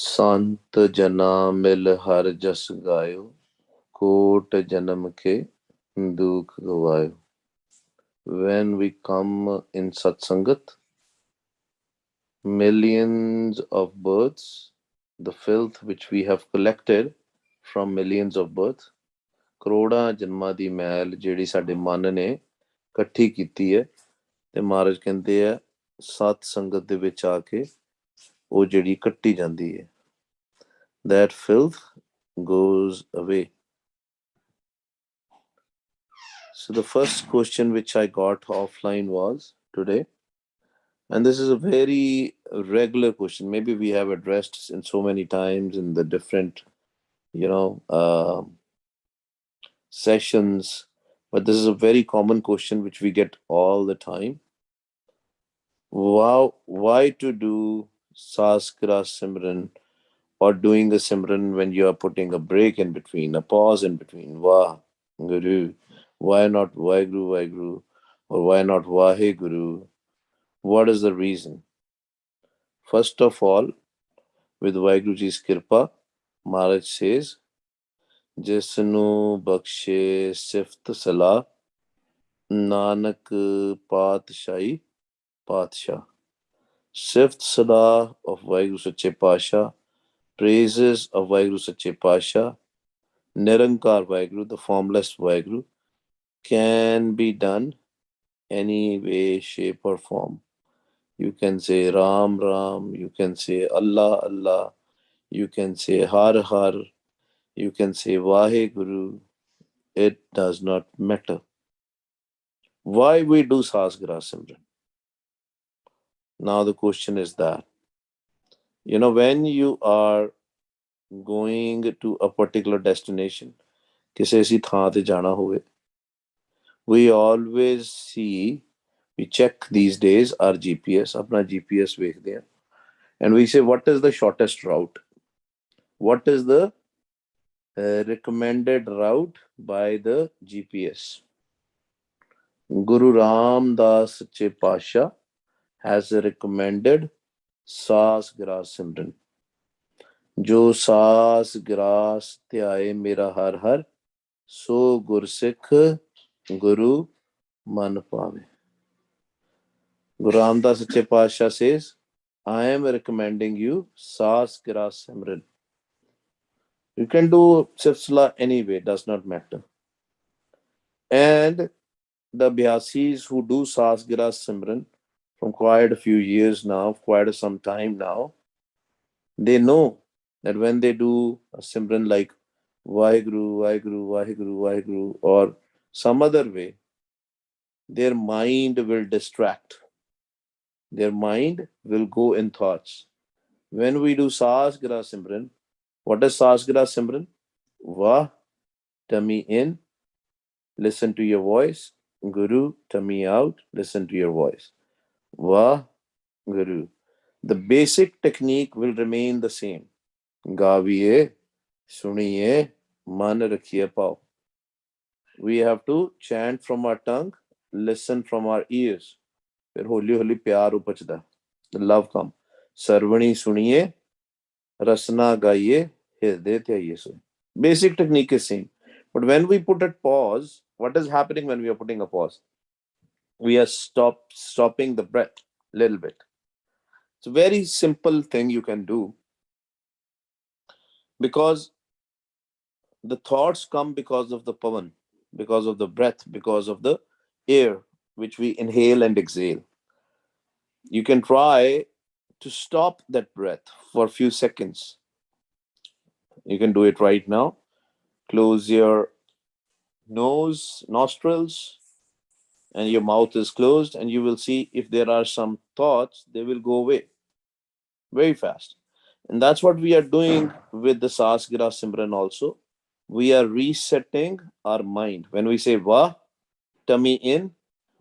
संत जना मिल हर जस गायो, कोट जन्म के दुख गवायो. When we come in Satsangat, millions of births, the filth which we have collected from millions of births, ਕਰੋੜਾਂ ਜਨਮਾਂ ਦੀ ਮੈਲ ਜਿਹੜੀ ਸਾਡੇ ਮਨ ਨੇ ਇਕੱਠੀ ਕੀਤੀ ਹੈ, ਤੇ ਮਹਾਰਾਜ ਕਹਿੰਦੇ ਆ ਸਤ ਸੰਗਤ ਦੇ ਵਿੱਚ ਆ ਕੇ ਉਹ ਜਿਹੜੀ ਕੱਟੀ ਜਾਂਦੀ ਹੈ. That filth goes away. So the first question which I got offline was today, and this is a very regular question. Maybe we have addressed in so many times in the different, you know, sessions, but this is a very common question which we get all the time. Wow, why to do Saas Simran or doing a Simran when you are putting a break in between, a pause in between? Wah, Guru. Why not Vaheguru, Vaheguru? Or why not Vaheguru? What is the reason? First of all, with Vaheguruji's Kirpa, Maharaj says, Jisnu Bakshe Sift Salah, Nanak Patshahi Patshah. Sift Salah of Vaheguru Sache Pasha, praises of Vaheguru Sache Pasha, Nirankar Vaheguru, the formless Vaheguru, can be done any way, shape, or form. You can say Ram, Ram, you can say Allah, Allah, you can say Har, Har, you can say Vaheguru. It does not matter. Why we do Sasgra Simran? Now the question is that, when you are going to a particular destination, ਕਿਸੇ ਅਸੀਂ ਥਾਂ ਤੇ ਜਾਣਾ ਹੋਵੇ, we always see, we check these days our GPS, ਆਪਣਾ GPS ਵੇਖਦੇ ਹਾਂ, and we say what is the shortest route, what is the recommended route by the GPS. Guru Ram Das Sache Pasha has recommended Saas Giraas Simran. जो सास grass ਧਿਆਏ ਮੇਰਾ ਹਰ ਹਰ, ਸੋ ਗੁਰਸਿੱਖ ਗੁਰੂ ਮਨ ਪਾਵੇ. Guru Ramdas Sache Pasha says, I am recommending you Saas Giraas Simran. You can do Sifsala anyway, does not matter. And the Bhyasis who do Saas Giraas Simran from quite a few years now, quite some time now, they know that when they do a Simran like Vaheguru, Vaheguru, Vaheguru, Vaheguru, or some other way, their mind will distract. Their mind will go in thoughts. When we do Saas Gira Simran, what is Saas Gira Simran? Vah, tummy in, listen to your voice. Guru, tummy out, listen to your voice. Vah, Guru. The basic technique will remain the same. Gaviye, suniye, man rakhiye pao. We have to chant from our tongue, listen from our ears. फिर होली होली प्यार उपजदा, love come. Sarvani suniye, rasna gaiye, hirde tyaye so. Basic technique is same. But when we put a pause, what is happening when we are putting a pause? We are stopping the breath a little bit. It's a very simple thing you can do, because the thoughts come because of the pavan, because of the breath, because of the air which we inhale and exhale. You can try to stop that breath for a few seconds. You can do it right now. Close your nose, nostrils, and your mouth is closed, and you will see if there are some thoughts, they will go away very fast. And that's what we are doing with the Saas Gira Simran also. We are resetting our mind. When we say Vah, tummy in,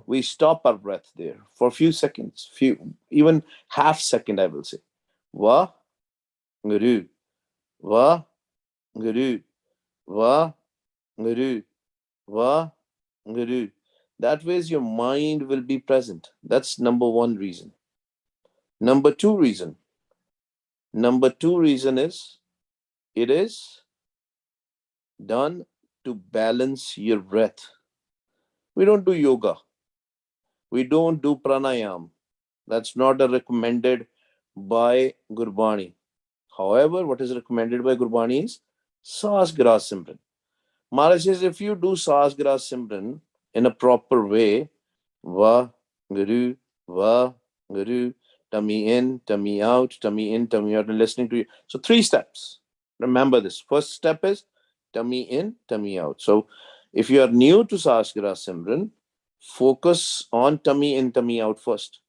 we stop our breath there for a few seconds, even half second, I will say. Vah, Guru, Vah, Guru, Vah, Guru, Vah, Guru. That way your mind will be present. That's number one reason. Number two reason, Number two reason is it is done to balance your breath. We don't do yoga. We don't do pranayam. That's not recommended by Gurbani. However, what is recommended by Gurbani is Saas Gras Simran. Maharaj says if you do Saas Gras Simran in a proper way, Va, Guru, Va, Guru, tummy in, tummy out, tummy in, tummy out, and listening to you. So three steps. Remember this. First step is tummy in, tummy out. So if you are new to Saas Gras Simran, focus on tummy in, tummy out first.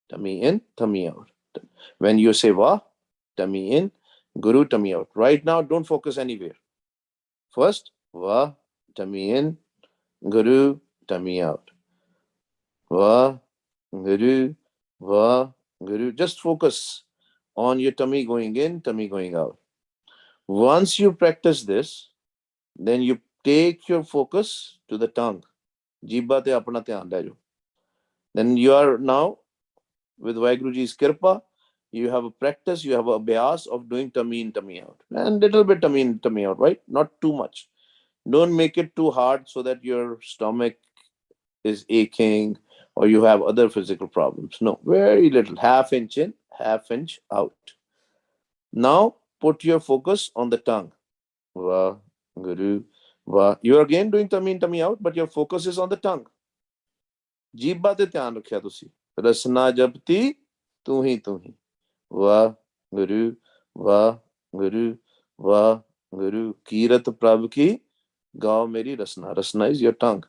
Tummy in, tummy out. When you say Va, tummy in, Guru, tummy out. Right now, don't focus anywhere. First, Va, tummy in, Guru, tummy out. Va, Guru, Va, Guru. Just focus on your tummy going in, tummy going out. Once you practice this, then you take your focus to the tongue. Jibba te apna dhyan le jo. Then you are now with Vaiguruji's Kirpa, you have a practice, you have a abhyas of doing tummy in, tummy out. And little bit tummy in, tummy out, right? Not too much. Don't make it too hard so that your stomach is aching or you have other physical problems. No, very little, half inch in, half inch out. Now put your focus on the tongue. Va, Guru, Va. You are again doing tummy in, tummy out, but your focus is on the tongue. ਜੀਭਾਂ ਤੇ ਧਿਆਨ ਰੱਖਿਆ ਤੁਸੀਂ ਰਸਨਾ ਜਪਤੀ ਤੂੰ ਹੀ ਵਾਹ ਗੁਰੂ ਵਾਹ ਗੁਰੂ ਵਾਹ ਗੁਰੂ ਕੀਰਤ ਪ੍ਰਭ ਕੀ ਗਾਓ ਮੇਰੀ ਰਸਨਾ ਰਸਨਾ is your tongue.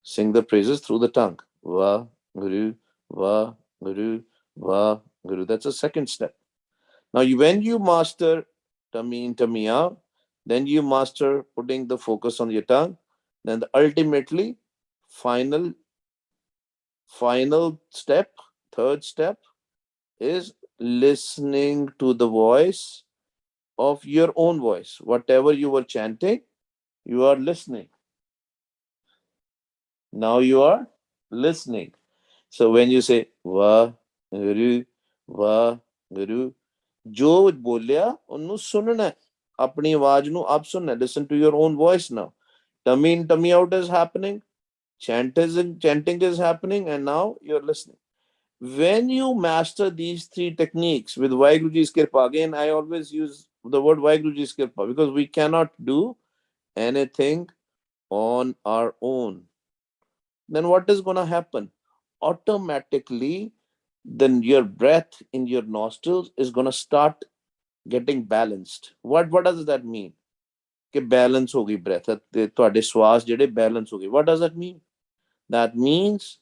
Sing the praises through the tongue. Vah Guru, Vah Guru, Vah Guru. That's a second step. Now, when you master tummy in, tummy out, then you master putting the focus on your tongue. Then ultimately, final step, third step, is listening to the voice of your own voice. Whatever you were chanting, you are listening. Now you are listening. So when you say Vah Guru, Vah Guru, जो बोलिया उन्होंने सुनना है अपनी आवाज नु आप सुनना है. Listen to your own voice now. Tummy in, tummy out is happening, chanting is happening, and now you're listening. When you master these three techniques with Vaiguruji's Kirpa, again I always use the word Vaiguruji's Kirpa because we cannot do anything on our own. Then what is going to happen? Automatically, then your breath in your nostrils is going to start getting balanced. What does that mean? कि balance होगी breath, ਤੁਹਾਡੇ ਸਵਾਸ ਜਿਹੜੇ balance होगी. What does that mean? That means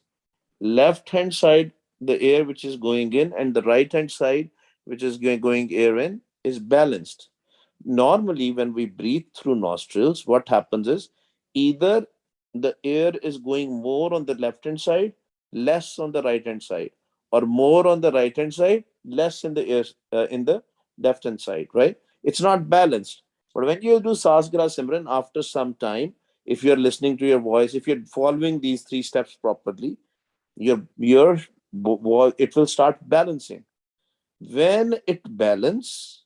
left hand side, the air which is going in, and the right hand side which is going air in is balanced. Normally when we breathe through nostrils, what happens is either the air is going more on the left hand side, less on the right hand side, or more on the right hand side, less in the air in the left hand side, right? It's not balanced. But when you do Sasgra Simran, after some time, if you're listening to your voice, if you're following these three steps properly, your it will start balancing. When it balance,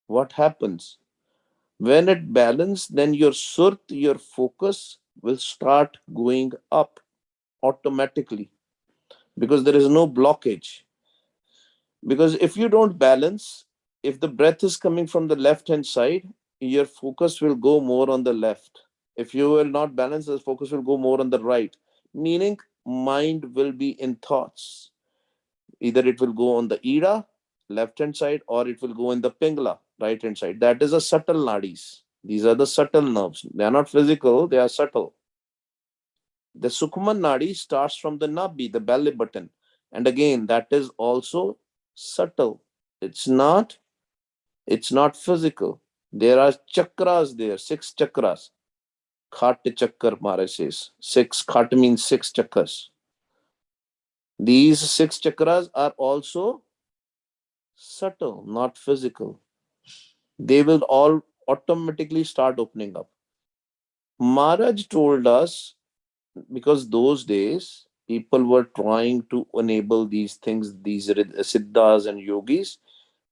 what happens? When it balance, then your surt, your focus will start going up automatically because there is no blockage. Because if you don't balance, if the breath is coming from the left hand side, your focus will go more on the left. If you will not balance, the focus will go more on the right, meaning mind will be in thoughts. Either it will go on the ida, left hand side, or it will go in the pingla, right hand side. That is a subtle nadis. These are the subtle nerves. They are not physical, they are subtle. The Sukhman Nadi starts from the Nabi, the belly button. And again, that is also subtle. It's not physical. There are chakras there, 6 chakras. Khat chakra, Maharaj says. 6, khat means 6 chakras. These 6 chakras are also subtle, not physical. They will all automatically start opening up. Maharaj told us, because those days people were trying to enable these things, these siddhas and yogis,